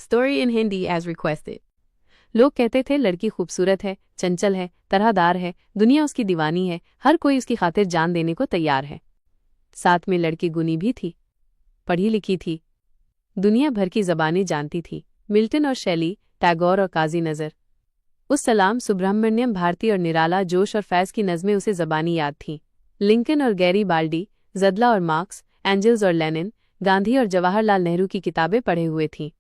Story in Hindi as requested. लोग कहते थे लड़की खूबसूरत है, चंचल है, तरहदार है, दुनिया उसकी दीवानी है, हर कोई उसकी खातिर जान देने को तैयार है। साथ में लड़की गुनी भी थी, पढ़ी लिखी थी, दुनिया भर की ज़बानें जानती थी, मिल्टन और शैली, टैगोर और काजी नज़र। उस सलाम, सुब्रह्मण्यम भारती और निराला, जोश और फैज़ की नज़में उसे ज़बानी याद थीं। लिंकन और गैरी बाल्डी, ज़दला और मार्क्स, एंजल्स और लेनिन, गांधी और जवाहरलाल नेहरू की किताबें पढ़े हुए थीं।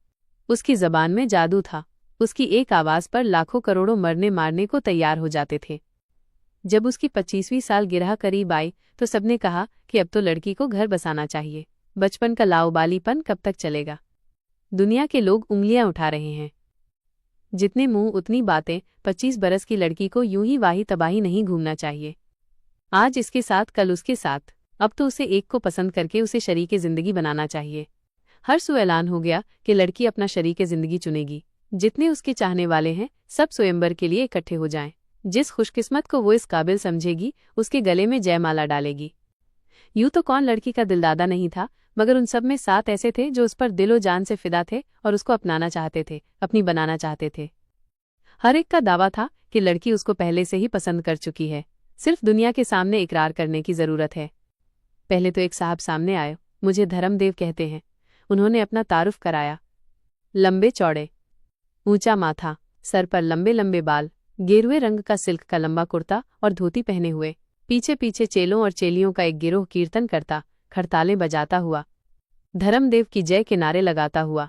उसकी ज़बान में जादू था। उसकी एक आवाज़ पर लाखों करोड़ों मरने मारने को तैयार हो जाते थे। जब उसकी 25वीं सालगिरह करीब आई तो सबने कहा कि अब तो लड़की को घर बसाना चाहिए। बचपन का लाउबालीपन कब तक चलेगा? दुनिया के लोग उंगलियां उठा रहे हैं। जितने मुंह उतनी बातें। 25 बरस की लड़की को यूं ही वाही तबाही नहीं घूमना चाहिए। आज इसके साथ, कल उसके साथ। अब तो उसे एक को पसंद करके उसे शरीके ज़िंदगी बनाना चाहिए। हर सू ऐलान हो गया कि लड़की अपना शरीके ज़िंदगी चुनेगी। जितने उसके चाहने वाले हैं सब स्वयंवर के लिए इकट्ठे हो जाएं। जिस खुशकिस्मत को वो इस काबिल समझेगी उसके गले में जयमाला डालेगी। यूं तो कौन लड़की का दिलदादा नहीं था, मगर उन सब में 7 ऐसे थे जो उस पर दिलो जान से फिदा थे और उसको अपनाना चाहते थे, अपनी बनाना चाहते थे। हर एक का दावा था कि लड़की उसको पहले से ही पसंद कर चुकी है, सिर्फ दुनिया के सामने इकरार करने की ज़रूरत है। पहले तो एक साहब सामने आए, मुझे धर्मदेव कहते हैं। उन्होंने अपना तारुफ कराया। लंबे चौड़े, ऊंचा माथा, सर पर लंबे लंबे बाल, गेरुए रंग का सिल्क का लंबा कुर्ता और धोती पहने हुए, पीछे पीछे चेलों और चेलियों का एक गिरोह कीर्तन करता, खड़तालें बजाता हुआ, धर्मदेव की जय के नारे लगाता हुआ।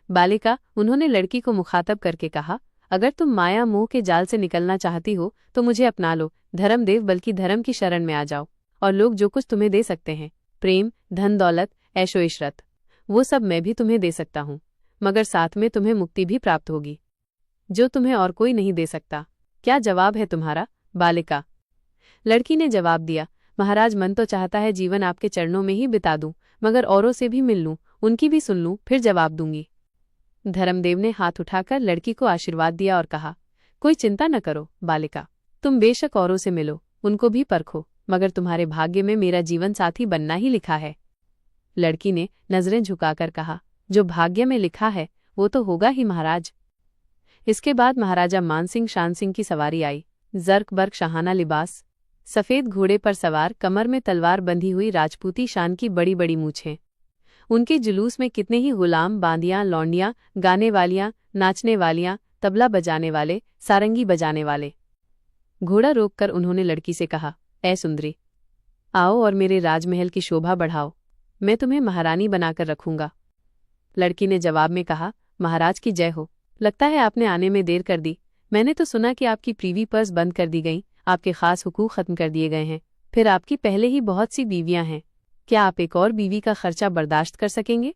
बालिका, उन्होंने लड़की को मुखातब करके कहा, अगर तुम माया मोह के जाल से निकलना चाहती हो तो मुझे अपना लो धर्मदेव, बल्कि धर्म की शरण में आ जाओ और लोग जो कुछ तुम्हें दे सकते हैं, प्रेम, धन दौलत, ऐशो इशरत, वो सब मैं भी तुम्हें दे सकता हूँ, मगर साथ में तुम्हें मुक्ति भी प्राप्त होगी, जो तुम्हें और कोई नहीं दे सकता। क्या जवाब है तुम्हारा? बालिका। लड़की ने जवाब दिया, महाराज, मन तो चाहता है जीवन आपके चरणों में ही बिता दूं, मगर औरों से भी मिल लूं, उनकी भी सुन लूं, फिर जवाब दूंगी। धर्मदेव ने हाथ उठाकर लड़की को आशीर्वाद दिया और कहा, कोई चिंता न करो बालिका, तुम बेशक औरों से मिलो, उनको भी परखो, मगर तुम्हारे भाग्य में मेरा जीवन साथी बनना ही लिखा है। लड़की ने नजरें झुकाकर कहा, जो भाग्य में लिखा है वो तो होगा ही महाराज। इसके बाद महाराजा मानसिंह शान सिंह की सवारी आई। जर्क बर्क शाहाना लिबास, सफ़ेद घोड़े पर सवार, कमर में तलवार बंधी हुई राजपूती शान की बड़ी बड़ी मूछें। उनके जुलूस में कितने ही गुलाम, बांदियां, लौंडियां, गाने वालियां, नाचने वालियां, तबला बजाने वाले, सारंगी बजाने वाले। घोड़ा रोककर उन्होंने लड़की से कहा, ऐ सुंदरी, आओ और मेरे राजमहल की शोभा बढ़ाओ, मैं तुम्हें महारानी बनाकर रखूंगा। लड़की ने जवाब में कहा, महाराज की जय हो, लगता है आपने आने में देर कर दी। मैंने तो सुना कि आपकी प्रीवी पर्स बंद कर दी गई, आपके खास हुकूक खत्म कर दिए गए हैं, फिर आपकी पहले ही बहुत सी बीवियां हैं, क्या आप एक और बीवी का खर्चा बर्दाश्त कर सकेंगे?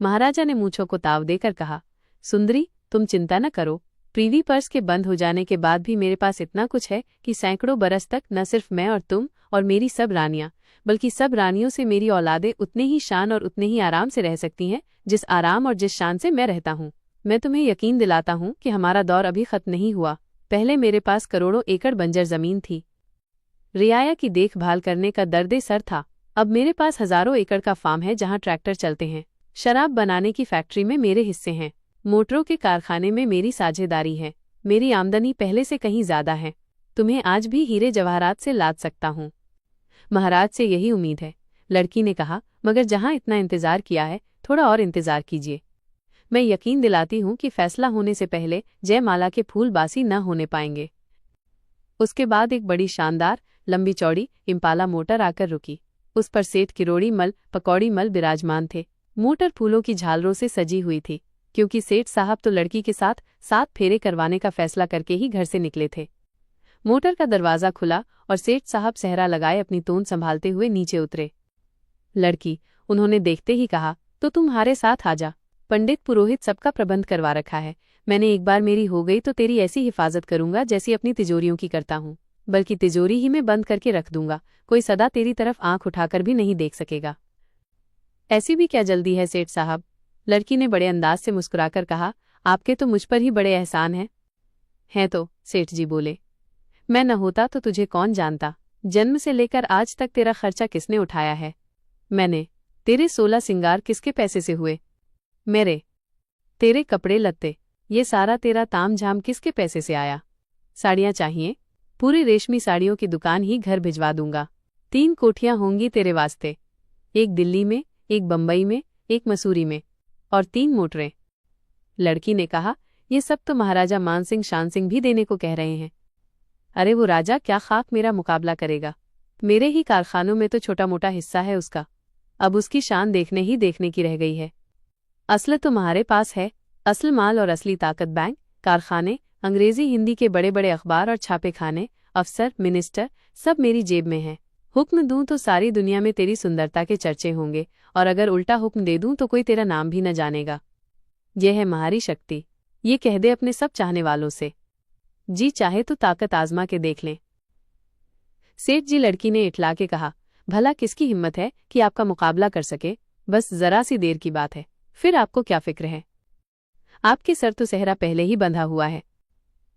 महाराजा ने मूंछों को ताव देकर कहा, सुंदरी, तुम चिंता न करो, प्रीवी पर्स के बंद हो जाने के बाद भी मेरे पास इतना कुछ है कि सैकड़ों बरस तक न सिर्फ मैं और तुम और मेरी सब रानियां, बल्कि सब रानियों से मेरी औलादें उतने ही शान और उतने ही आराम से रह सकती हैं जिस आराम और जिस शान से मैं रहता हूँ। मैं तुम्हें यकीन दिलाता हूँ कि हमारा दौर अभी खत्म नहीं हुआ। पहले मेरे पास करोड़ों एकड़ बंजर जमीन थी, रियाया की देखभाल करने का दर्दे सर था। अब मेरे पास हजारों एकड़ का फार्म है जहाँ ट्रैक्टर चलते हैं, शराब बनाने की फैक्ट्री में मेरे हिस्से हैं, मोटरों के कारखाने में मेरी साझेदारी है, मेरी आमदनी पहले से कहीं ज्यादा है, तुम्हें आज भी हीरे जवाहरात से लाद सकता हूँ। महाराज से यही उम्मीद है, लड़की ने कहा, मगर जहाँ इतना इंतजार किया है थोड़ा और इंतजार कीजिए। मैं यकीन दिलाती हूँ कि फैसला होने से पहले जयमाला के फूल बासी न होने पाएंगे। उसके बाद एक बड़ी शानदार लंबी चौड़ी इम्पाला मोटर आकर रुकी। उस पर सेठ किरोड़ी मल, पकौड़ी मल विराजमान थे। मोटर फूलों की झालरों से सजी हुई थी, क्योंकि सेठ साहब तो लड़की के साथ 7 फेरे करवाने का फैसला करके ही घर से निकले थे। मोटर का दरवाज़ा खुला और सेठ साहब सेहरा लगाए अपनी तोंद संभालते हुए नीचे उतरे। लड़की, उन्होंने देखते ही कहा, तो तुम्हारे साथ आ जा, पंडित पुरोहित सबका प्रबंध करवा रखा है। मैंने एक बार मेरी हो गई तो तेरी ऐसी हिफाजत करूंगा जैसी अपनी तिजोरियों की करता हूँ, बल्कि तिजोरी ही में बंद करके रख दूंगा, कोई सदा तेरी तरफ आंख उठाकर भी नहीं देख सकेगा। ऐसी भी क्या जल्दी है सेठ साहब? लड़की ने बड़े अंदाज से मुस्कुराकर कहा, आपके तो मुझ पर ही बड़े एहसान हैं। हैं तो, सेठ जी बोले, मैं न होता तो तुझे कौन जानता। जन्म से लेकर आज तक तेरा खर्चा किसने उठाया है? मैंने। तेरे 16 सिंगार किसके पैसे से हुए? मेरे। तेरे कपड़े लत्ते, ये सारा तेरा ताम झाम किसके पैसे से आया? साड़ियाँ चाहिए? पूरी रेशमी साड़ियों की दुकान ही घर भिजवा दूंगा। 3 कोठियाँ होंगी तेरे वास्ते, एक दिल्ली में, एक बम्बई में, एक मसूरी में, और 3 मोटरें। लड़की ने कहा, ये सब तो महाराजा मानसिंह शानसिंह भी देने को कह रहे हैं। अरे वो राजा क्या खाक मेरा मुकाबला करेगा? मेरे ही कारखानों में तो छोटा मोटा हिस्सा है उसका। अब उसकी शान देखने ही देखने की रह गई है। असल तुम्हारे पास है, असल माल और असली ताकत बैंक, कारखाने, अंग्रेजी हिंदी के बड़े बड़े अखबार और छापे खाने, अफसर, मिनिस्टर, सब मेरी जेब में है। हुक्म दूं तो सारी दुनिया में तेरी सुंदरता के चर्चे होंगे, और अगर उल्टा हुक्म दे दूं तो कोई तेरा नाम भी न जानेगा। यह है हमारी शक्ति। ये कह दे अपने सब चाहने वालों से, जी चाहे तो ताकत आजमा के देख लें। सेठ जी, लड़की ने इठला के कहा, भला किसकी हिम्मत है कि आपका मुकाबला कर सके? बस जरा सी देर की बात है, फिर आपको क्या फिक्र है? आपके सर तो सहरा पहले ही बंधा हुआ है।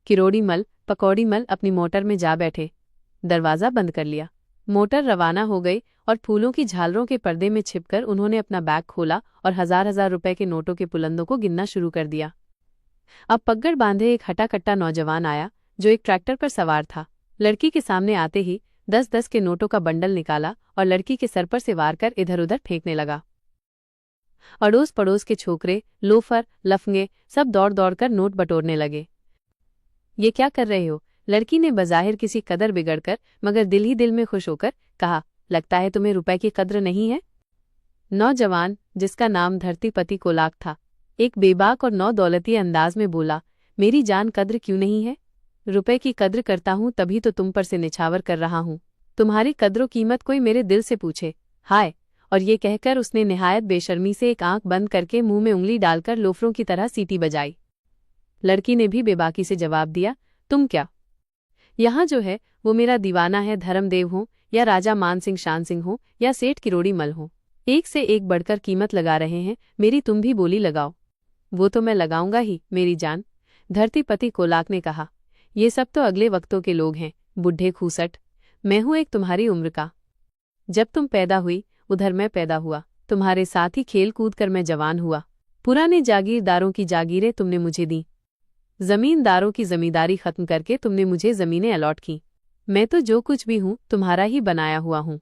किरोड़ी मल, पकौड़ी मल अपनी मोटर में जा बैठे। दरवाज़ा बंद कर लिया। मोटर रवाना हो गई और फूलों की झालरों के पर्दे में छिपकर उन्होंने अपना बैग खोला और 1000-1000 रुपए के नोटों के पुलंदों को गिनना शुरू कर दिया। अब पगड़ बांधे एक हटा-कट्टा नौजवान आया जो एक ट्रैक्टर पर सवार था। लड़की के सामने आते ही 10-10 के नोटों का बंडल निकाला और लड़की के सर पर से वार कर इधर-उधर फेंकने लगा। अड़ोस पड़ोस के छोकरे, लोफर, लफंगे सब दौड़ दौड़ कर नोट बटोरने लगे। ये क्या कर रहे हो? लड़की ने बज़ाहिर किसी कदर बिगड़कर मगर दिल ही दिल में खुश होकर कहा, लगता है तुम्हें रुपए की कद्र नहीं है। नौजवान, जिसका नाम धरतीपति कोलाक था, एक बेबाक और नौ दौलती अंदाज में बोला, मेरी जान कद्र क्यों नहीं है? रुपए की कद्र करता हूं तभी तो तुम पर से निछावर कर रहा हूं। तुम्हारी कद्रो कीमत कोई मेरे दिल से पूछे। हाय! और ये कहकर उसने निहायत बेशर्मी से एक आंख बंद करके मुंह में उंगली डालकर लोफरों की तरह सीटी बजाई। लड़की ने भी बेबाकी से जवाब दिया, तुम क्या? यहाँ जो है वो मेरा दीवाना है, धर्मदेव हो या राजा मानसिंह शानसिंह हो या सेठ किरोड़ी मल हो, एक से एक बढ़कर कीमत लगा रहे हैं, मेरी तुम भी बोली लगाओ। वो तो मैं लगाऊंगा ही मेरी जान, धरतीपति कोलाक ने कहा। ये सब तो अगले वक्तों के लोग हैं, बुढ़े खूसट। मैं हूं एक तुम्हारी उम्र का। जब तुम पैदा हुई उधर मैं पैदा हुआ, तुम्हारे साथ ही खेल कूद कर मैं जवान हुआ। पुराने जागीरदारों की जागीरें तुमने मुझे दी, जमींदारों की जमींदारी खत्म करके तुमने मुझे जमीनें अलॉट की। मैं तो जो कुछ भी हूँ तुम्हारा ही बनाया हुआ हूँ।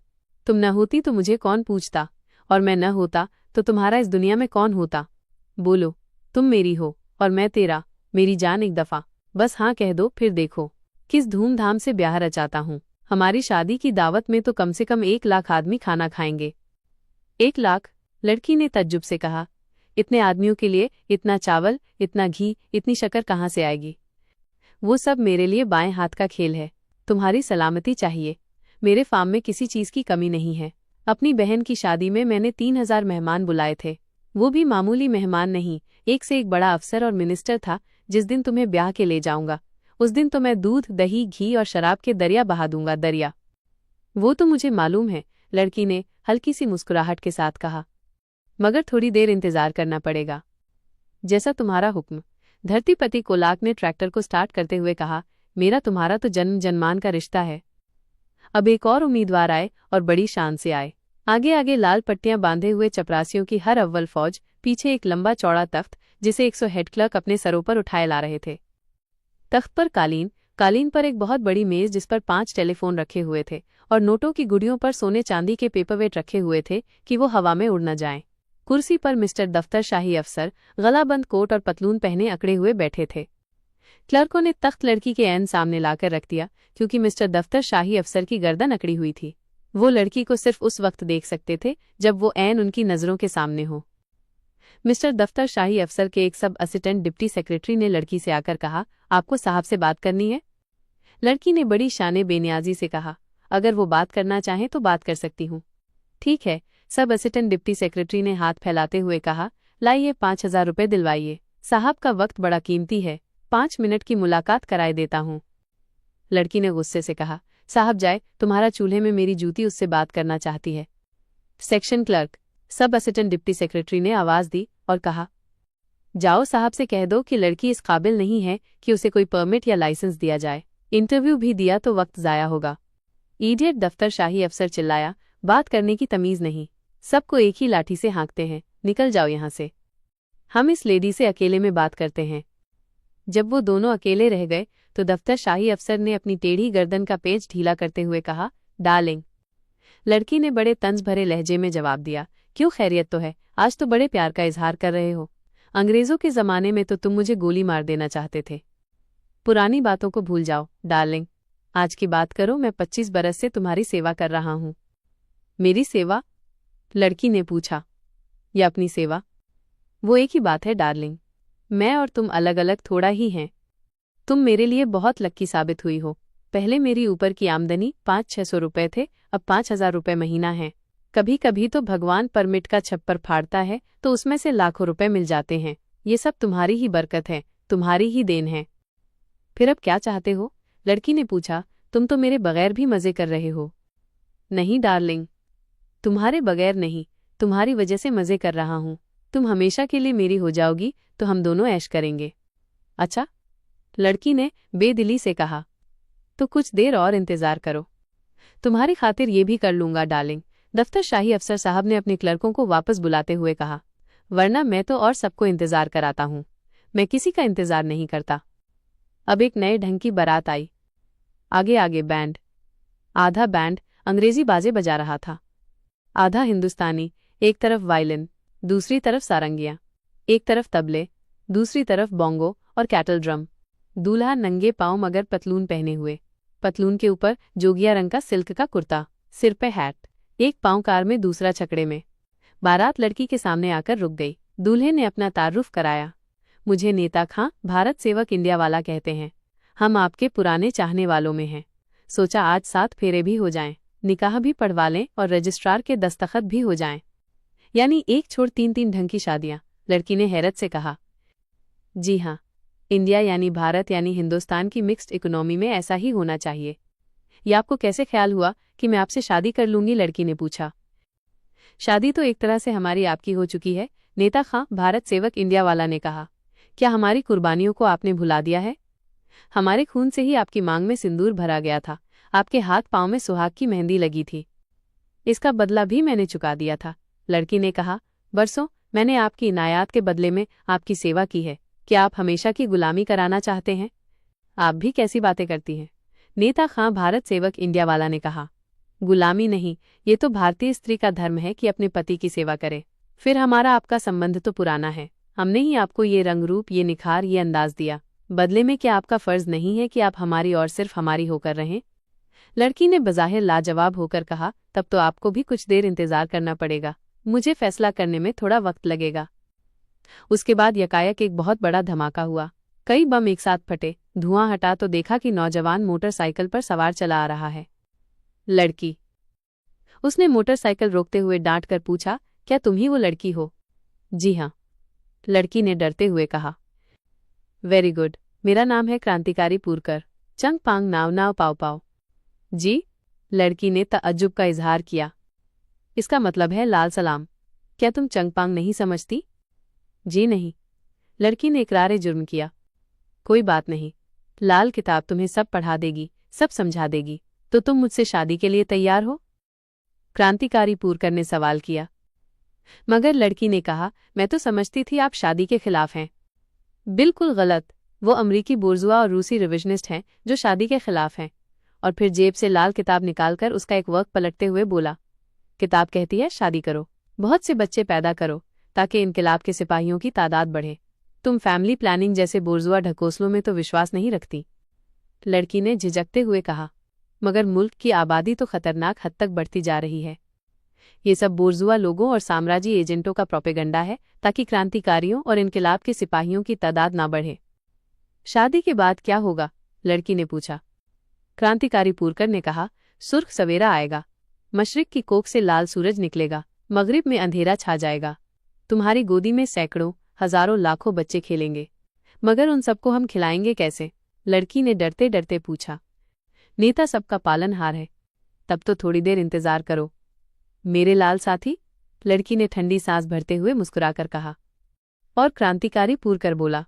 तुम न होती तो मुझे कौन पूछता, और मैं न होता तो तुम्हारा इस दुनिया में कौन होता? बोलो, तुम मेरी हो और मैं तेरा। मेरी जान, एक दफा बस हाँ कह दो, फिर देखो किस धूमधाम से ब्याह रचाता हूँ। हमारी शादी की दावत में तो कम से कम 1 लाख आदमी खाना खाएंगे। 1 लाख? लड़की ने तज्जुब से कहा, इतने आदमियों के लिए इतना चावल, इतना घी, इतनी शक्कर कहाँ से आएगी? वो सब मेरे लिए बाएं हाथ का खेल है। तुम्हारी सलामती चाहिए। मेरे फार्म में किसी चीज की कमी नहीं है। अपनी बहन की शादी में मैंने 3000 मेहमान बुलाए थे, वो भी मामूली मेहमान नहीं, एक से एक बड़ा अफसर और मिनिस्टर था। जिस दिन तुम्हें ब्याह के ले जाऊंगा उस दिन तो मैं दूध, दही, घी और शराब के दरिया बहा दूंगा, दरिया। वो तो मुझे मालूम है, लड़की ने हल्की सी मुस्कुराहट के साथ कहा, मगर थोड़ी देर इंतजार करना पड़ेगा। जैसा तुम्हारा हुक्म। धरतीपति कोलाक ने ट्रैक्टर को स्टार्ट करते हुए कहा, मेरा तुम्हारा तो जन्म जन्मान का रिश्ता है। अब एक और उम्मीदवार आए और बड़ी शान से आए। आगे आगे लाल पट्टियां बांधे हुए चपरासियों की हर अव्वल फौज, पीछे एक लंबा चौड़ा तख्त जिसे 100 हेड क्लर्क अपने सरों पर उठाए ला रहे थे। तख्त पर कालीन पर एक बहुत बड़ी मेज जिस पर 5 टेलीफोन रखे हुए थे और नोटों की गुड़ियों पर सोने चांदी के पेपरवेट रखे हुए थे कि वो हवा में उड़ न जाएं। कुर्सी पर मिस्टर दफ्तर शाही अफसर गलाबंद कोट और पतलून पहने अकड़े हुए बैठे थे। क्लर्कों ने तख्त लड़की के ऐन सामने लाकर रख दिया क्योंकि मिस्टर दफ्तर शाही अफसर की गर्दन अकड़ी हुई थी। वो लड़की को सिर्फ उस वक्त देख सकते थे जब वो ऐन उनकी नजरों के सामने हो। मिस्टर दफ्तर शाही अफसर के एक सब असिस्टेंट डिप्टी सेक्रेटरी ने लड़की से आकर कहा, आपको साहब से बात करनी है? लड़की ने बड़ी शाने बेनियाजी से कहा, अगर वो बात करना चाहें तो बात कर सकती हूँ। ठीक है, सब असिस्टेंट डिप्टी सेक्रेटरी ने हाथ फैलाते हुए कहा, लाइए 5000 रुपये दिलवाइए। साहब का वक्त बड़ा कीमती है, 5 मिनट की मुलाकात कराए देता हूँ। लड़की ने गुस्से से कहा, साहब जाए, तुम्हारा चूल्हे में मेरी जूती उससे बात करना चाहती है। सेक्शन क्लर्क, सब असिस्टेंट डिप्टी सेक्रेटरी ने आवाज दी और कहा, जाओ साहब से कह दो कि लड़की इस काबिल नहीं है कि उसे कोई परमिट या लाइसेंस दिया जाए। इंटरव्यू भी दिया तो वक्त जाया होगा। इडियट, दफ्तर शाही अफसर चिल्लाया, बात करने की तमीज नहीं, सबको एक ही लाठी से हाँकते हैं, निकल जाओ यहाँ से। हम इस लेडी से अकेले में बात करते हैं। जब वो दोनों अकेले रह गए तो दफ्तरशाही अफसर ने अपनी टेढ़ी गर्दन का पेच ढीला करते हुए कहा, डार्लिंग। लड़की ने बड़े तंज भरे लहजे में जवाब दिया, क्यों, खैरियत तो है? आज तो बड़े प्यार का इजहार कर रहे हो। अंग्रेजों के ज़माने में तो तुम मुझे गोली मार देना चाहते थे। पुरानी बातों को भूल जाओ डार्लिंग, आज की बात करो। मैं 25 बरस से तुम्हारी सेवा कर रहा हूँ। मेरी सेवा? लड़की ने पूछा। या अपनी सेवा? वो एक ही बात है डार्लिंग। मैं और तुम अलग अलग थोड़ा ही हैं। तुम मेरे लिए बहुत लक्की साबित हुई हो। पहले मेरी ऊपर की आमदनी 500-600 रुपए थे, अब 5,000 रुपए महीना है। कभी कभी तो भगवान परमिट का छप्पर फाड़ता है तो उसमें से लाखों रुपए मिल जाते हैं। ये सब तुम्हारी ही बरकत है, तुम्हारी ही देन है। फिर अब क्या चाहते हो? लड़की ने पूछा। तुम तो मेरे बगैर भी मजे कर रहे हो। नहीं डार्लिंग, तुम्हारे बगैर नहीं, तुम्हारी वजह से मजे कर रहा हूँ। तुम हमेशा के लिए मेरी हो जाओगी तो हम दोनों ऐश करेंगे। अच्छा, लड़की ने बेदिली से कहा। तो कुछ देर और इंतजार करो, तुम्हारी खातिर ये भी कर लूंगा डार्लिंग। दफ्तरशाही अफसर साहब ने अपने क्लर्कों को वापस बुलाते हुए कहा, वरना मैं तो और सबको इंतजार कराता हूँ, मैं किसी का इंतजार नहीं करता। अब एक नए ढंग की बारात आई। आगे आगे बैंड। आधा बैंड अंग्रेजी बाजे बजा रहा था, आधा हिंदुस्तानी। एक तरफ वायलिन, दूसरी तरफ सारंगियां। एक तरफ तबले, दूसरी तरफ बोंगो और कैटल ड्रम। दूल्हा नंगे पांव मगर पतलून पहने हुए, पतलून के ऊपर जोगिया रंग का सिल्क का कुर्ता, सिर पे हैट, एक पांव कार में दूसरा छकड़े में। बारात लड़की के सामने आकर रुक गई। दूल्हे ने अपना तारुफ कराया। मुझे नेता खां, भारत सेवक इंडिया वाला कहते हैं। हम आपके पुराने चाहने वालों में हैं। सोचा आज 7 फेरे भी हो जाएं, निकाह भी पढ़वा लें और रजिस्ट्रार के दस्तखत भी हो जाएं। यानी एक छोड़ 3-3 ढंग की शादियां। लड़की ने हैरत से कहा। जी हाँ, इंडिया यानी भारत यानी हिंदुस्तान की मिक्स्ड इकोनॉमी में ऐसा ही होना चाहिए। ये आपको कैसे ख्याल हुआ कि मैं आपसे शादी कर लूंगी? लड़की ने पूछा। शादी तो एक तरह से हमारी आपकी हो चुकी है, नेता खां, भारत सेवक इंडिया वाला ने कहा। क्या हमारी कुर्बानियों को आपने भुला दिया है? हमारे खून से ही आपकी मांग में सिंदूर भरा गया था, आपके हाथ पांव में सुहाग की मेहंदी लगी थी। इसका बदला भी मैंने चुका दिया था। लड़की ने कहा, बरसों मैंने आपकी इनायात के बदले में आपकी सेवा की है। क्या आप हमेशा की गुलामी कराना चाहते हैं? आप भी कैसी बातें करती हैं? नेता खां, भारत सेवक इंडिया वाला ने कहा। गुलामी नहीं, ये तो भारतीय स्त्री का धर्म है कि अपने पति की सेवा करे। फिर हमारा आपका संबंध तो पुराना है। हमने ही आपको ये रंग रूप, ये निखार, ये अंदाज दिया। बदले में क्या आपका फर्ज नहीं है कि आप हमारी और सिर्फ हमारी होकर रहें? लड़की ने बज़ाहिर लाजवाब होकर कहा, तब तो आपको भी कुछ देर इंतजार करना पड़ेगा। मुझे फैसला करने में थोड़ा वक्त लगेगा। उसके बाद यकायक एक बहुत बड़ा धमाका हुआ। कई बम एक साथ फटे। धुआं हटा तो देखा कि नौजवान मोटरसाइकिल पर सवार चला आ रहा है। लड़की। उसने मोटरसाइकिल रोकते हुए डांट कर पूछा, क्या तुम ही वो लड़की हो? जी हाँ, लड़की ने डरते हुए कहा। वेरी गुड, मेरा नाम है क्रांतिकारी पुरकर, चंग पांग नाव नाव पाव पाव। जी? लड़की ने तअज्जुब का इजहार किया। इसका मतलब है लाल सलाम। क्या तुम चंगपांग नहीं समझती? जी नहीं। लड़की ने इकरार जुर्म किया। कोई बात नहीं, लाल किताब तुम्हें सब पढ़ा देगी, सब समझा देगी। तो तुम मुझसे शादी के लिए तैयार हो? क्रांतिकारी पुरकर ने सवाल किया। मगर लड़की ने कहा, मैं तो समझती थी आप शादी के खिलाफ हैं। बिल्कुल गलत। वो अमरीकी बोर्जुआ और रूसी रिविजनिस्ट हैं जो शादी के खिलाफ हैं। और फिर जेब से लाल किताब निकालकर उसका एक वर्क पलटते हुए बोला, किताब कहती है शादी करो, बहुत से बच्चे पैदा करो ताकि इनकलाब के सिपाहियों की तादाद बढ़े। तुम फैमिली प्लानिंग जैसे बोर्जुआ ढकोसलों में तो विश्वास नहीं रखती। लड़की ने झिझकते हुए कहा, मगर मुल्क की आबादी तो खतरनाक हद तक बढ़ती जा रही है। ये सब बोर्जुआ लोगों और साम्राज्य एजेंटों का प्रोपेगंडा है ताकि क्रांतिकारियों और इनकलाब के सिपाहियों की तादाद ना बढ़े। शादी के बाद क्या होगा? लड़की ने पूछा। क्रांतिकारी पुरकर ने कहा, सुर्ख सवेरा आएगा, मशरिक की कोख से लाल सूरज निकलेगा, मगरिब में अंधेरा छा जाएगा। तुम्हारी गोदी में सैकड़ों, हजारों, लाखों बच्चे खेलेंगे। मगर उन सबको हम खिलाएंगे कैसे? लड़की ने डरते डरते पूछा। नेता सबका पालनहार है। तब तो थोड़ी देर इंतजार करो मेरे लाल साथी, लड़की ने ठंडी सांस भरते हुए मुस्कुराकर कहा। और क्रांतिकारी पुरकर बोला,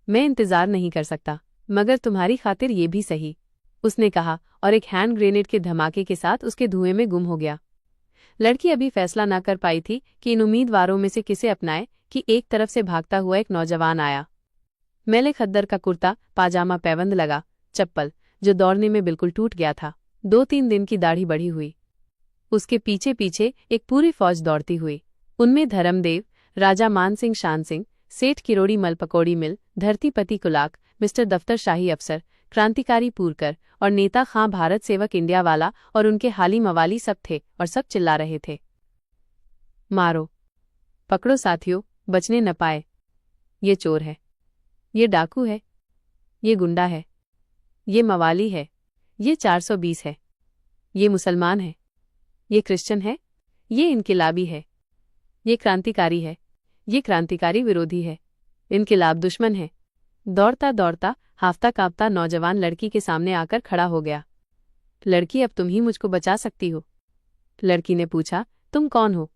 मैं इंतजार नहीं कर सकता, मगर तुम्हारी खातिर ये भी सही, उसने कहा और एक हैंड ग्रेनेड के धमाके के साथ उसके धुएं में गुम हो गया। लड़की अभी फैसला ना कर पाई थी कि इन उम्मीदवारों में से किसे अपनाए, कि एक तरफ से भागता हुआ एक नौजवान आया। मैले खद्दर का कुर्ता पाजामा पैबंद लगा, चप्पल जो दौड़ने में बिल्कुल टूट गया था। 2-3 दिन की दाढ़ी बढ़ी हुई। उसके पीछे पीछे एक पूरी फौज दौड़ती हुई। उनमें धर्मदेव, राजा मान सिंह शान सिंह, सेठ किरोड़ी मल पकौड़ी मिल, धरतीपति कुलाक, मिस्टर दफ्तर शाही अफसर, क्रांतिकारी पूरकर और नेता खां भारत सेवक इंडिया वाला और उनके हाली मवाली सब थे और सब चिल्ला रहे थे, मारो, पकड़ो साथियों, बचने न पाए। ये चोर है, ये डाकू है, ये गुंडा है, ये मवाली है, ये 420 है, ये मुसलमान है, ये क्रिश्चियन है, ये इनकिलाबी है, ये क्रांतिकारी है, ये क्रांतिकारी विरोधी है, इनकिलाब दुश्मन है। दौड़ता दौड़ता हाफता कांपता नौजवान लड़की के सामने आकर खड़ा हो गया। लड़की, अब तुम ही मुझको बचा सकती हो। लड़की ने पूछा, तुम कौन हो?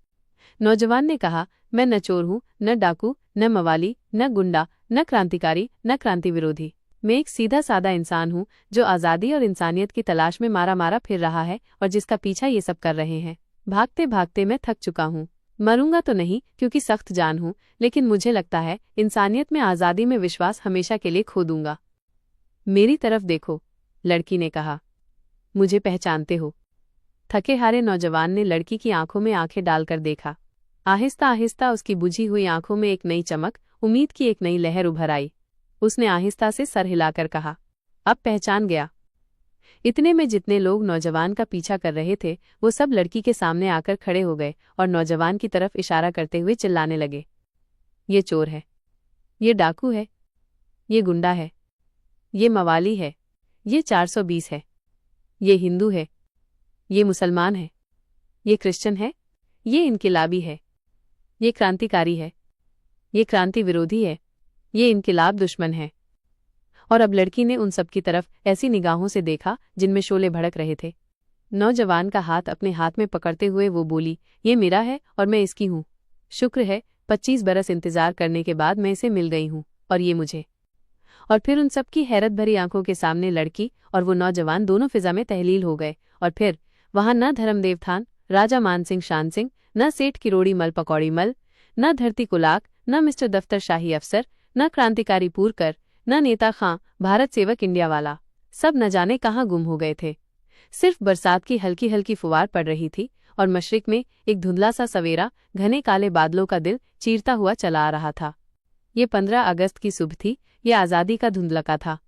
नौजवान ने कहा, मैं न चोर हूँ, न डाकू, न मवाली, न गुंडा, न क्रांतिकारी, न क्रांति विरोधी। मैं एक सीधा सादा इंसान हूँ जो आज़ादी और इंसानियत की तलाश में मारा मारा फिर रहा है और जिसका पीछा ये सब कर रहे हैं। भागते भागते मैं थक चुका हूँ। मरूंगा तो नहीं क्योंकि सख्त जान हूँ, लेकिन मुझे लगता है इंसानियत में आज़ादी में विश्वास हमेशा के लिए खो दूंगा। मेरी तरफ देखो, लड़की ने कहा, मुझे पहचानते हो? थके हारे नौजवान ने लड़की की आंखों में आंखें डालकर देखा। आहिस्ता आहिस्ता उसकी बुझी हुई आंखों में एक नई चमक, उम्मीद की एक नई लहर उभर आई। उसने आहिस्ता से सर हिलाकर कहा, अब पहचान गया। इतने में जितने लोग नौजवान का पीछा कर रहे थे वो सब लड़की के सामने आकर खड़े हो गए और नौजवान की तरफ इशारा करते हुए चिल्लाने लगे, ये चोर है, ये डाकू है, ये गुंडा है, ये मवाली है, ये 420 है, ये हिंदू है, ये मुसलमान है, ये क्रिश्चियन है, ये इनकिलाबी है, ये क्रांतिकारी है, ये क्रांति विरोधी है, ये इनकिलाब दुश्मन है। और अब लड़की ने उन सब की तरफ ऐसी निगाहों से देखा जिनमें शोले भड़क रहे थे। नौजवान का हाथ अपने हाथ में पकड़ते हुए वो बोली, ये मेरा है और मैं इसकी हूँ। शुक्र है 25 बरस इंतजार करने के बाद मैं इसे मिल गई हूँ और ये मुझे। और फिर उन सबकी हैरत भरी आंखों के सामने लड़की और वो नौजवान दोनों फिजा में तहलील हो गए। और फिर वहां न धर्मदेव थान, राजा मान सिंह शान सिंह, न सेठ किरोड़ी मल पकौड़ी मल, न धरती कुलाक, न मिस्टर दफ्तर शाही अफसर, न क्रांतिकारी पूरकर, न नेता खां भारत सेवक इंडिया वाला, सब न जाने कहाँ गुम हो गए थे। सिर्फ बरसात की हल्की हल्की फुवार पड़ रही थी और मशरिक में एक धुंधला सा सवेरा घने काले बादलों का दिल चीरता हुआ चला आ रहा था। ये 15 अगस्त की सुबह थी। ये आज़ादी का धुंधलका था।